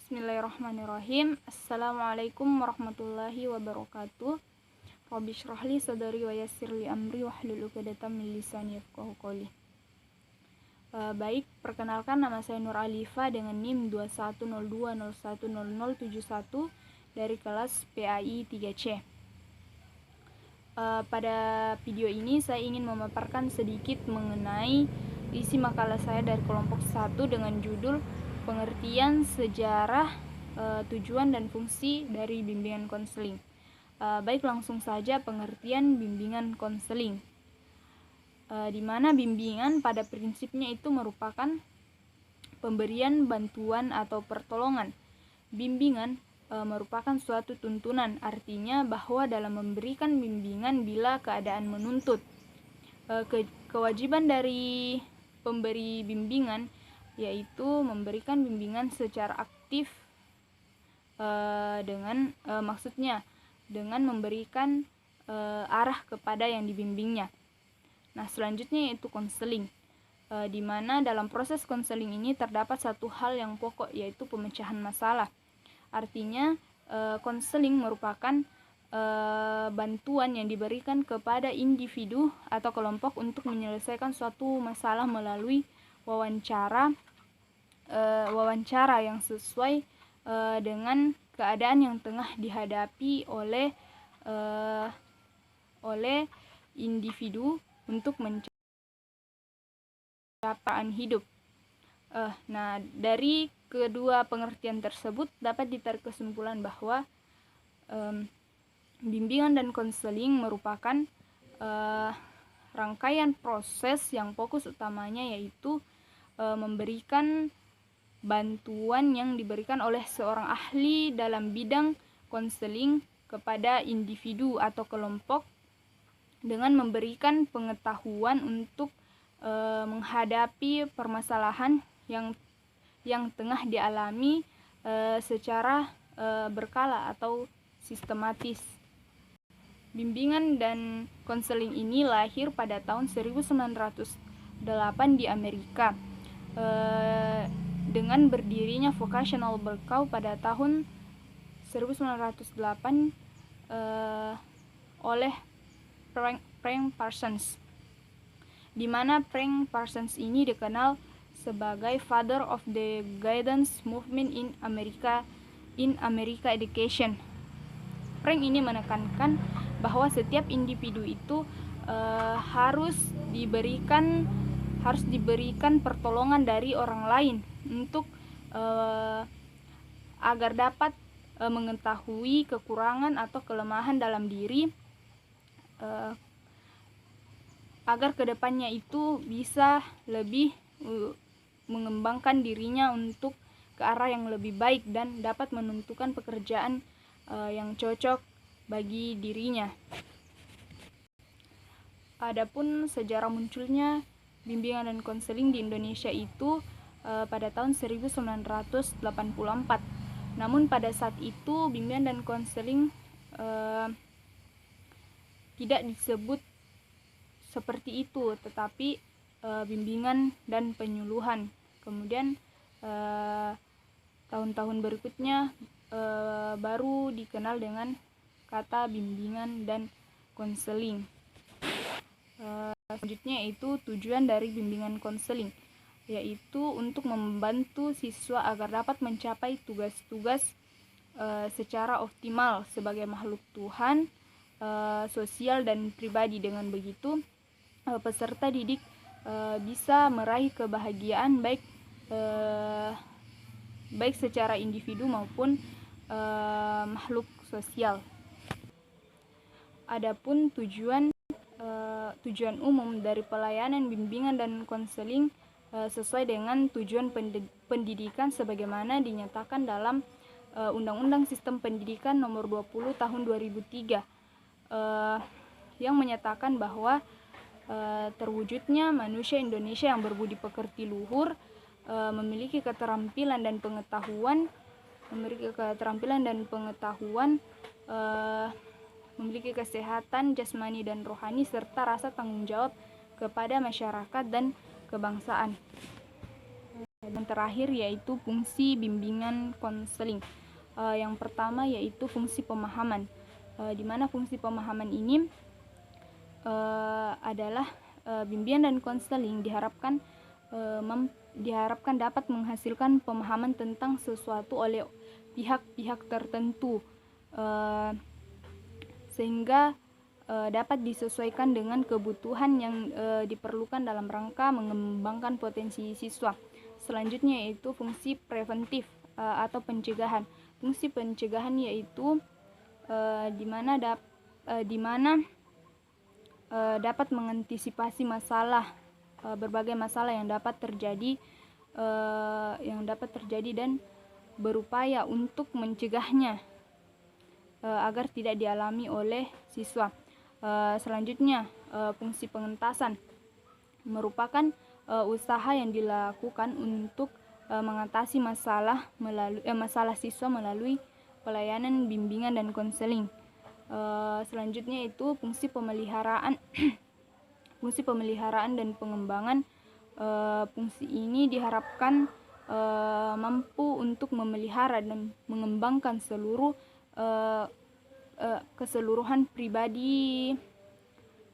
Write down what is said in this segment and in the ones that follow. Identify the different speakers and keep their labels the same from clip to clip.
Speaker 1: Bismillahirrahmanirrahim. Assalamualaikum warahmatullahi wabarakatuh. Rabbi shrah li sadri wa yassir li amri wahlul 'uqdatam min lisani yafqahu qawli. Baik, perkenalkan nama saya Nur Alifa dengan NIM 2102010071 dari kelas PAI 3C. Pada video ini saya ingin memaparkan sedikit mengenai isi makalah saya dari kelompok 1 dengan judul pengertian sejarah, tujuan dan fungsi dari bimbingan konseling. Baik, langsung saja pengertian bimbingan konseling. Di mana bimbingan pada prinsipnya itu merupakan pemberian bantuan atau pertolongan. Bimbingan merupakan suatu tuntunan, artinya bahwa dalam memberikan bimbingan bila keadaan menuntut. Kewajiban dari pemberi bimbingan yaitu memberikan bimbingan secara aktif, maksudnya dengan memberikan arah kepada yang dibimbingnya. Nah, selanjutnya yaitu konseling, di mana dalam proses konseling ini terdapat satu hal yang pokok, yaitu pemecahan masalah. Artinya konseling merupakan bantuan yang diberikan kepada individu atau kelompok untuk menyelesaikan suatu masalah melalui wawancara yang sesuai dengan keadaan yang tengah dihadapi oleh individu untuk mencapai hidup. Nah, dari kedua pengertian tersebut dapat ditarik kesimpulan bahwa bimbingan dan konseling merupakan rangkaian proses yang fokus utamanya yaitu memberikan bantuan yang diberikan oleh seorang ahli dalam bidang konseling kepada individu atau kelompok dengan memberikan pengetahuan untuk menghadapi permasalahan yang tengah dialami secara berkala atau sistematis. Bimbingan dan konseling ini lahir pada tahun 1908 di Amerika, dengan berdirinya Vocational Berkeley pada tahun 1908 oleh Frank Parsons, di mana Frank Parsons ini dikenal sebagai Father of the Guidance Movement in America Education. Frank ini menekankan bahwa setiap individu itu harus diberikan pertolongan dari orang lain untuk agar dapat mengetahui kekurangan atau kelemahan dalam diri, agar kedepannya itu bisa lebih mengembangkan dirinya untuk ke arah yang lebih baik dan dapat menentukan pekerjaan yang cocok bagi dirinya. Adapun sejarah munculnya bimbingan dan konseling di Indonesia itu pada tahun 1984. Namun pada saat itu bimbingan dan konseling tidak disebut seperti itu, tetapi bimbingan dan penyuluhan. Kemudian tahun-tahun berikutnya baru dikenal dengan kata bimbingan dan konseling. Selanjutnya yaitu tujuan dari bimbingan konseling, yaitu untuk membantu siswa agar dapat mencapai tugas-tugas secara optimal sebagai makhluk Tuhan, sosial dan pribadi. Dengan begitu peserta didik bisa meraih kebahagiaan baik secara individu maupun makhluk sosial. Adapun tujuan umum dari pelayanan bimbingan dan konseling sesuai dengan tujuan pendidikan sebagaimana dinyatakan dalam Undang-Undang Sistem Pendidikan Nomor 20 Tahun 2003, yang menyatakan bahwa terwujudnya manusia Indonesia yang berbudi pekerti luhur, memiliki keterampilan dan pengetahuan, memiliki kesehatan jasmani dan rohani, serta rasa tanggung jawab kepada masyarakat dan kebangsaan. Yang terakhir yaitu fungsi bimbingan konseling. Yang pertama yaitu fungsi pemahaman, di mana fungsi pemahaman ini adalah bimbingan dan konseling diharapkan dapat menghasilkan pemahaman tentang sesuatu oleh pihak-pihak tertentu, sehingga dapat disesuaikan dengan kebutuhan yang diperlukan dalam rangka mengembangkan potensi siswa. Selanjutnya yaitu fungsi preventif atau pencegahan. Fungsi pencegahan yaitu di mana dapat mengantisipasi berbagai masalah yang dapat terjadi dan berupaya untuk mencegahnya agar tidak dialami oleh siswa. Selanjutnya fungsi pengentasan merupakan usaha yang dilakukan untuk mengatasi masalah siswa melalui pelayanan bimbingan dan konseling. Selanjutnya itu fungsi pemeliharaan fungsi pemeliharaan dan pengembangan. Fungsi ini diharapkan mampu untuk memelihara dan mengembangkan keseluruhan pribadi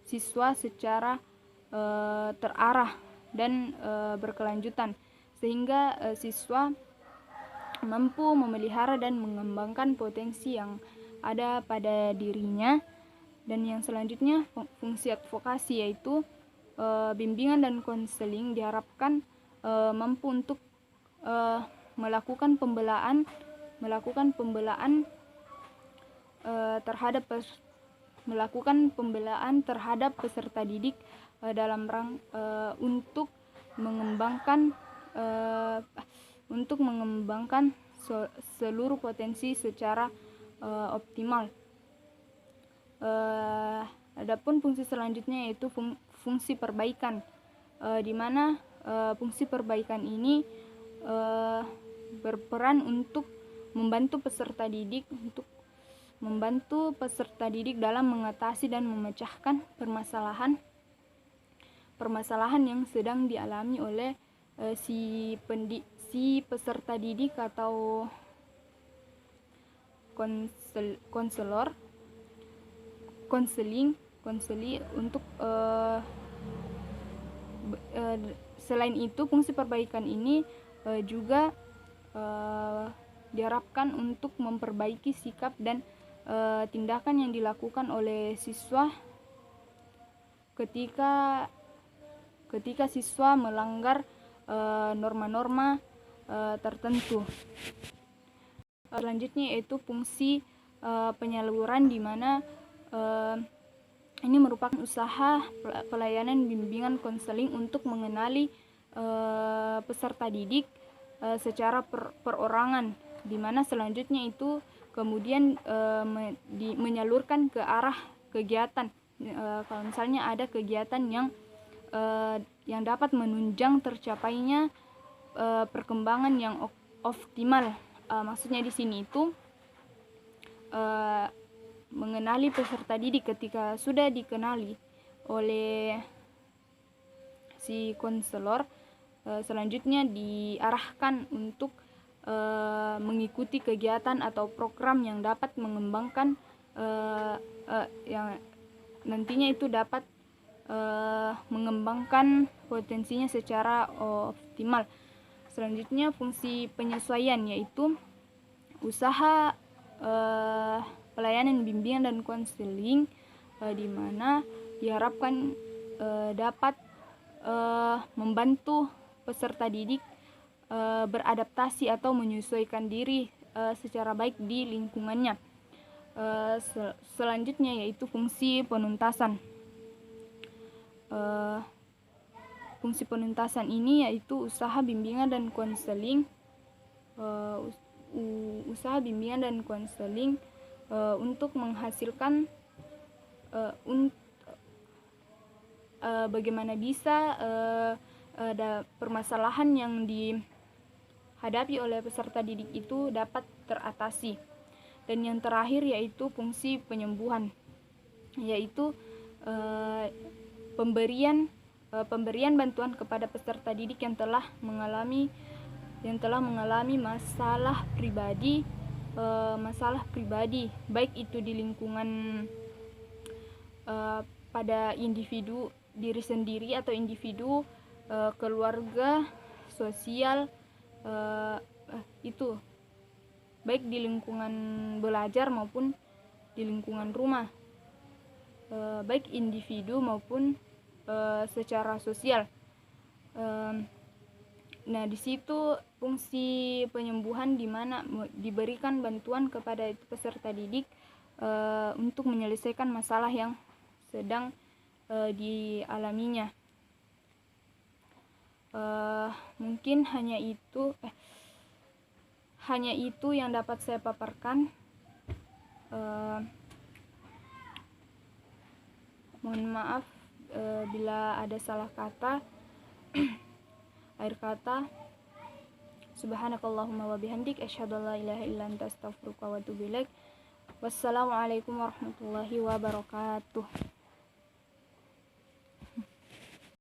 Speaker 1: siswa secara terarah dan berkelanjutan, sehingga siswa mampu memelihara dan mengembangkan potensi yang ada pada dirinya. Dan yang selanjutnya fungsi advokasi, yaitu bimbingan dan konseling diharapkan mampu untuk melakukan pembelaan terhadap peserta didik dalam untuk mengembangkan seluruh potensi secara optimal. Adapun fungsi selanjutnya yaitu fungsi perbaikan, di mana fungsi perbaikan ini berperan untuk membantu peserta didik dalam mengatasi dan memecahkan permasalahan yang sedang dialami oleh si peserta didik atau konseling untuk selain itu fungsi perbaikan ini juga diharapkan untuk memperbaiki sikap dan tindakan yang dilakukan oleh siswa ketika siswa melanggar norma-norma tertentu. Selanjutnya yaitu fungsi penyaluran, di mana ini merupakan usaha pelayanan bimbingan konseling untuk mengenali peserta didik secara perorangan, di mana selanjutnya itu kemudian menyalurkan ke arah kegiatan. Kalau misalnya ada kegiatan yang dapat menunjang tercapainya perkembangan yang optimal. Maksudnya di sini itu mengenali peserta didik. Ketika sudah dikenali oleh si konselor, selanjutnya diarahkan untuk mengikuti kegiatan atau program yang dapat mengembangkan yang nantinya itu dapat mengembangkan potensinya secara optimal. Selanjutnya fungsi penyesuaian, yaitu usaha pelayanan bimbingan dan konseling, di mana diharapkan dapat membantu peserta didik beradaptasi atau menyesuaikan diri secara baik di lingkungannya. Selanjutnya yaitu fungsi penuntasan. Fungsi penuntasan ini yaitu usaha bimbingan dan konseling untuk menghasilkan bagaimana bisa permasalahan yang dihadapi oleh peserta didik itu dapat teratasi. Dan yang terakhir yaitu fungsi penyembuhan, yaitu pemberian bantuan kepada peserta didik yang telah mengalami yang telah mengalami masalah pribadi, baik itu di lingkungan pada individu diri sendiri atau individu, keluarga, sosial, itu baik di lingkungan belajar maupun di lingkungan rumah, baik individu maupun secara sosial. Nah, di situ fungsi penyembuhan di mana diberikan bantuan kepada peserta didik untuk menyelesaikan masalah yang sedang dialaminya. Mungkin hanya itu yang dapat saya paparkan. Mohon maaf bila ada salah kata. Akhir kata, subhanakallahumma wa bihamdik asyhadu an la ilaha illa anta astaghfiruka wa atubu ilaik. Wassalamualaikum warahmatullahi wabarakatuh.